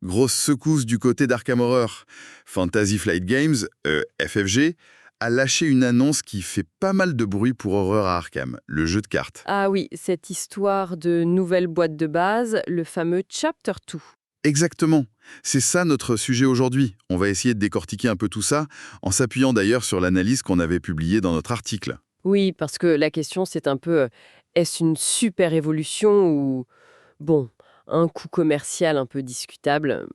Grosse secousse du côté d'Arkham Horror. Fantasy Flight Games, FFG, a lâché une annonce qui fait pas mal de bruit pour Horreur à Arkham, le jeu de cartes. Ah oui, cette histoire de nouvelle boîte de base, le fameux Chapter 2. Exactement. C'est ça notre sujet aujourd'hui. On va essayer de décortiquer un peu tout ça, en s'appuyant d'ailleurs sur l'analyse qu'on avait publiée dans notre article. Oui, parce que la question c'est un peu, est-ce une super évolution ou, bon, un coût commercial un peu discutable?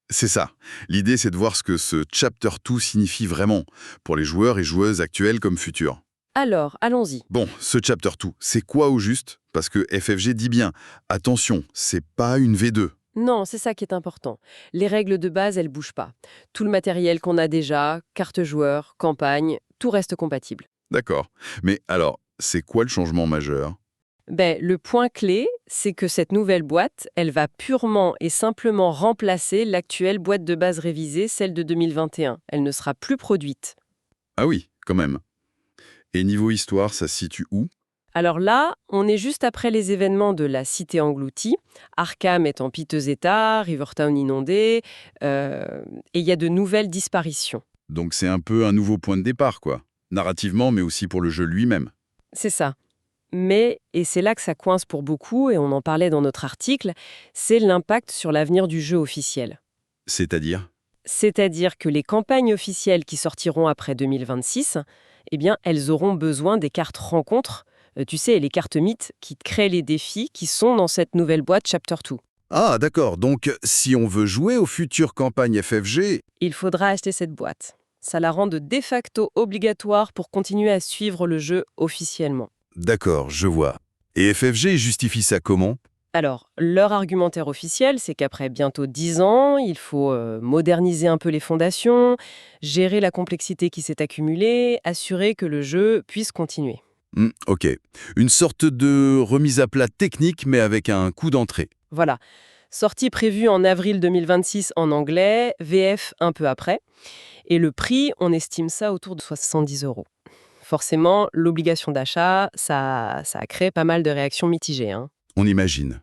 C'est ça. L'idée, c'est de voir ce que ce Chapter 2 signifie vraiment, pour les joueurs et joueuses actuels comme futurs. Alors, allons-y. Bon, ce Chapter 2, c'est quoi au juste? Parce que FFG dit bien, attention, c'est pas une V2. Non, c'est ça qui est important. Les règles de base, elles bougent pas. Tout le matériel qu'on a déjà, carte joueur, campagne, tout reste compatible. D'accord. Mais alors, c'est quoi le changement majeur? Le point clé, c'est que cette nouvelle boîte, elle va purement et simplement remplacer l'actuelle boîte de base révisée, celle de 2021. Elle ne sera plus produite. Ah oui, quand même. Et niveau histoire, ça se situe où? Alors là, on est juste après les événements de la cité engloutie. Arkham est en piteux état, Rivertown inondé, et il y a de nouvelles disparitions. Donc c'est un peu un nouveau point de départ, quoi. Narrativement, mais aussi pour le jeu lui-même. C'est ça. Mais, et c'est là que ça coince pour beaucoup, et on en parlait dans notre article, c'est l'impact sur l'avenir du jeu officiel. C'est-à-dire? C'est-à-dire que les campagnes officielles qui sortiront après 2026, eh bien, elles auront besoin des cartes rencontres, tu sais, les cartes mythes qui créent les défis qui sont dans cette nouvelle boîte Chapter 2. Ah, d'accord. Donc, si on veut jouer aux futures campagnes FFG, Il faudra acheter cette boîte. Ça la rend de facto obligatoire pour continuer à suivre le jeu officiellement. d'accord, je vois. Et FFG justifie ça comment? Alors, leur argumentaire officiel, c'est qu'après bientôt 10 ans, il faut moderniser un peu les fondations, gérer la complexité qui s'est accumulée, assurer que le jeu puisse continuer. Ok. Une sorte de remise à plat technique, mais avec un coût d'entrée. Voilà. Sortie prévue en avril 2026 en anglais, VF un peu après. Et le prix, on estime ça autour de 70 euros. Forcément, l'obligation d'achat, ça a créé pas mal de réactions mitigées, hein. On imagine.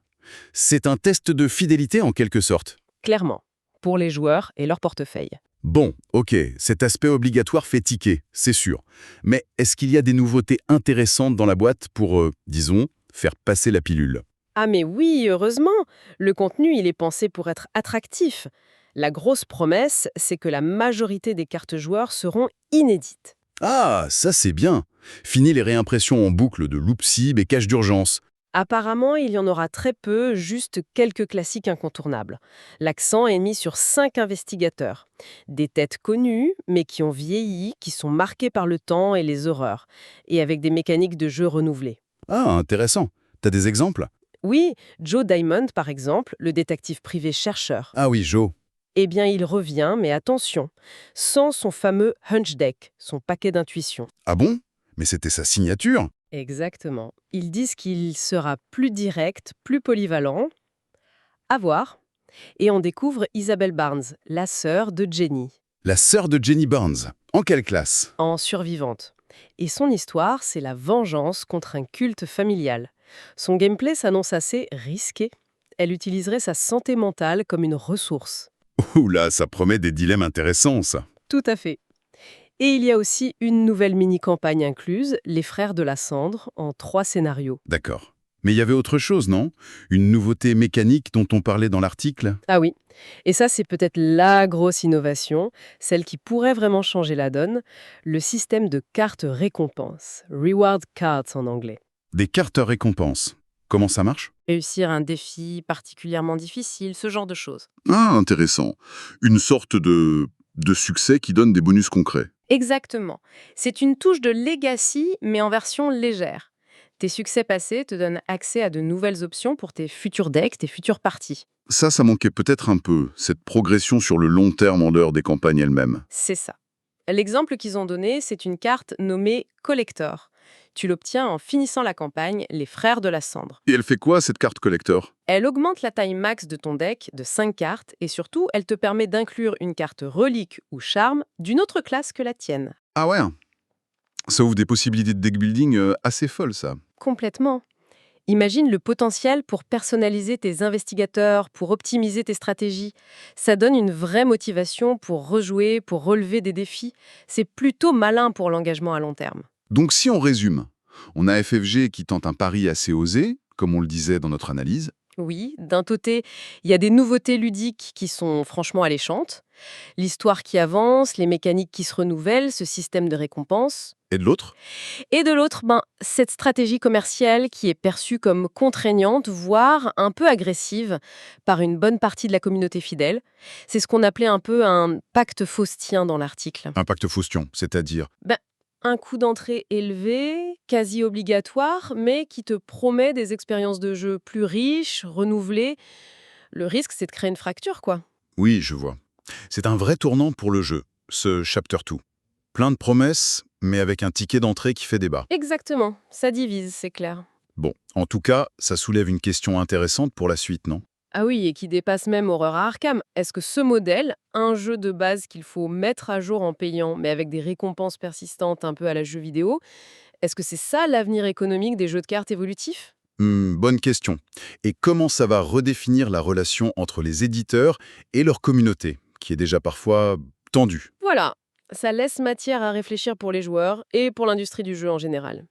C'est un test de fidélité en quelque sorte. Clairement, pour les joueurs et leur portefeuille. Bon, ok, cet aspect obligatoire fait tiquer, c'est sûr. Mais est-ce qu'il y a des nouveautés intéressantes dans la boîte pour, disons, faire passer la pilule? Ah mais oui, heureusement, le contenu, il est pensé pour être attractif. La grosse promesse, c'est que la majorité des cartes joueurs seront inédites. Ah, ça c'est bien. Fini les réimpressions en boucle de Loopsib et cache d'urgence. Apparemment, il y en aura très peu, juste quelques classiques incontournables. L'accent est mis sur 5 investigateurs. Des têtes connues, mais qui ont vieilli, qui sont marquées par le temps et les horreurs, et avec des mécaniques de jeu renouvelées. Ah, intéressant. T'as des exemples? Oui, Joe Diamond, par exemple, le détective privé chercheur. Ah oui, Joe. Eh bien, il revient, mais attention, sans son fameux hunch deck, son paquet d'intuition. Ah bon? Mais c'était sa signature? Exactement. Ils disent qu'il sera plus direct, plus polyvalent. À voir. Et on découvre Isabelle Barnes, la sœur de Jenny, La sœur de Jenny Barnes. En quelle classe? en survivante. Et son histoire, c'est la vengeance contre un culte familial. Son gameplay s'annonce assez risqué. Elle utiliserait sa santé mentale comme une ressource. Ouh là, ça promet des dilemmes intéressants, ça. Tout à fait. Et il y a aussi une nouvelle mini-campagne incluse, Les Frères de la Cendre, en 3 scénarios. D'accord. Mais il y avait autre chose, non? Une nouveauté mécanique dont on parlait dans l'article? Ah oui, et ça c'est peut-être la grosse innovation, celle qui pourrait vraiment changer la donne, le système de cartes récompenses, Reward Cards en anglais. Des cartes récompenses. Comment ça marche? Réussir un défi particulièrement difficile, ce genre de choses. Ah, intéressant. Une sorte de succès qui donne des bonus concrets. Exactement. C'est une touche de legacy, mais en version légère. Tes succès passés te donnent accès à de nouvelles options pour tes futurs decks, tes futures parties. Ça manquait peut-être un peu, cette progression sur le long terme en dehors des campagnes elles-mêmes. C'est ça. L'exemple qu'ils ont donné, c'est une carte nommée Collector. Tu l'obtiens en finissant la campagne Les Frères de la Cendre. Et elle fait quoi, cette carte collector? Elle augmente la taille max de ton deck de 5 cartes et surtout, elle te permet d'inclure une carte relique ou charme d'une autre classe que la tienne. Ah ouais, ça ouvre des possibilités de deck building assez folles, ça. Complètement. Imagine le potentiel pour personnaliser tes investigateurs, pour optimiser tes stratégies. Ça donne une vraie motivation pour rejouer, pour relever des défis. C'est plutôt malin pour l'engagement à long terme. Donc si on résume, on a FFG qui tente un pari assez osé, comme on le disait dans notre analyse, Oui, d'un côté, il y a des nouveautés ludiques qui sont franchement alléchantes, l'histoire qui avance, les mécaniques qui se renouvellent, ce système de récompense. et de l'autre, Et de l'autre, cette stratégie commerciale qui est perçue comme contraignante, voire un peu agressive par une bonne partie de la communauté fidèle. C'est ce qu'on appelait un peu un pacte faustien dans l'article. impact Faustion, c'est-à-dire. Ben, un coût d'entrée élevé, quasi obligatoire, mais qui te promet des expériences de jeu plus riches, renouvelées. Le risque, c'est de créer une fracture, quoi. Oui, je vois. C'est un vrai tournant pour le jeu, ce Chapter 2. Plein de promesses, mais avec un ticket d'entrée qui fait débat. Exactement, ça divise, c'est clair. Bon, en tout cas, ça soulève une question intéressante pour la suite, non? Ah oui, et qui dépasse même Horreur à Arkham. Est-ce que ce modèle, un jeu de base qu'il faut mettre à jour en payant, mais avec des récompenses persistantes un peu à la jeu vidéo, est-ce que c'est ça l'avenir économique des jeux de cartes évolutifs? Bonne question. Et comment ça va redéfinir la relation entre les éditeurs et leur communauté, qui est déjà parfois tendue? Voilà, ça laisse matière à réfléchir pour les joueurs et pour l'industrie du jeu en général.